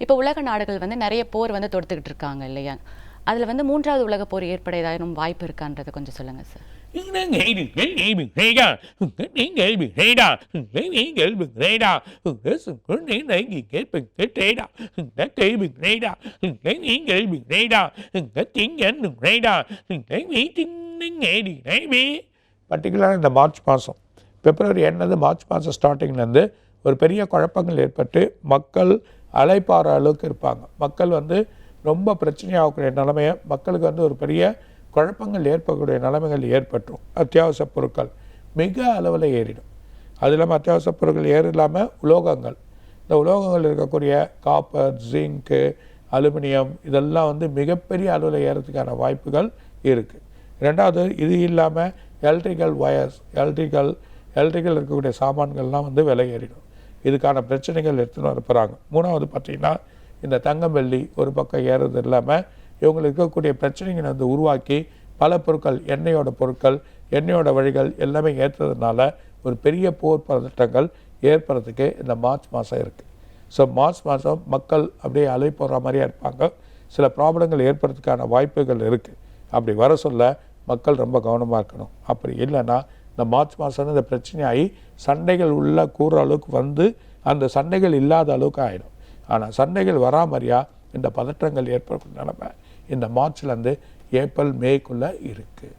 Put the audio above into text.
இப்போ உலக நாடுகள் வந்து நிறைய போர் வந்து தொடுத்துக்கிட்டு இருக்காங்க இல்லையா? அதில் வந்து மூன்றாவது உலக போர் ஏற்பட ஏதாயிரம் வாய்ப்பு இருக்கான்றதை கொஞ்சம் சொல்லுங்கள் சார். பர்டிகுலராக இந்த மார்ச் மாதம் பிப்ரவரி என்னது மார்ச் மாதம் ஸ்டார்டிங்லேருந்து ஒரு பெரிய குழப்பங்கள் ஏற்பட்டு மக்கள் அலைப்பாற அளவுக்கு இருப்பாங்க. மக்கள் வந்து ரொம்ப பிரச்சனையாகக்கூடிய நிலைமையை மக்களுக்கு வந்து ஒரு பெரிய குழப்பங்கள் ஏற்படக்கூடிய நிலைமைகள் ஏற்பட்டுரும். அத்தியாவசிய பொருட்கள் மிக அளவில் ஏறிடும். அது இல்லாமல் அத்தியாவசிய பொருட்கள் இல்லாமல் உலோகங்கள், இந்த உலோகங்கள் இருக்கக்கூடிய காப்பர், ஜிங்க்கு, அலுமினியம் இதெல்லாம் வந்து மிகப்பெரிய அளவில் ஏறதுக்கான வாய்ப்புகள் இருக்குது. ரெண்டாவது, இது இல்லாமல் எலக்ட்ரிக்கல் ஒயர்ஸ், எலக்ட்ரிக்கல் இருக்கக்கூடிய சாமான்கள்லாம் வந்து விலை ஏறிடும். இதுக்கான பிரச்சனைகள் எடுத்துன்னு வரப்போகிறாங்க. மூணாவது பார்த்திங்கன்னா, இந்த தங்கம் வெள்ளி ஒரு பக்கம் ஏறுறது இல்லாமல் இவங்களுக்கு இருக்கக்கூடிய பிரச்சனைகளை வந்து உருவாக்கி பல பொருட்கள், எண்ணெயோட வழிகள் எல்லாமே ஏற்றுறதுனால ஒரு பெரிய போர் பதட்டங்கள் ஏற்படுறதுக்கு இந்த மார்ச் மாதம் இருக்குது. ஸோ மார்ச் மாதம் மக்கள் அப்படியே அலை போடுற மாதிரியாக இருப்பாங்க. சில ப்ராப்ளங்கள் ஏற்படுறதுக்கான வாய்ப்புகள் இருக்குது. அப்படி வர சொல்ல மக்கள் ரொம்ப கவனமாக இருக்கணும். அப்படி இல்லைன்னா இந்த மார்ச் மாதம் இந்த பிரச்சனையாகி சண்டைகள் உள்ள கூறுற அளவுக்கு வந்து அந்த சண்டைகள் இல்லாத அளவுக்கு ஆகிடும். ஆனால் சண்டைகள் வராமறியா இந்த பதற்றங்கள் ஏற்படும் நிலைமை இந்த மார்ச்லேருந்து ஏப்ரல் மேக்குள்ளே இருக்குது.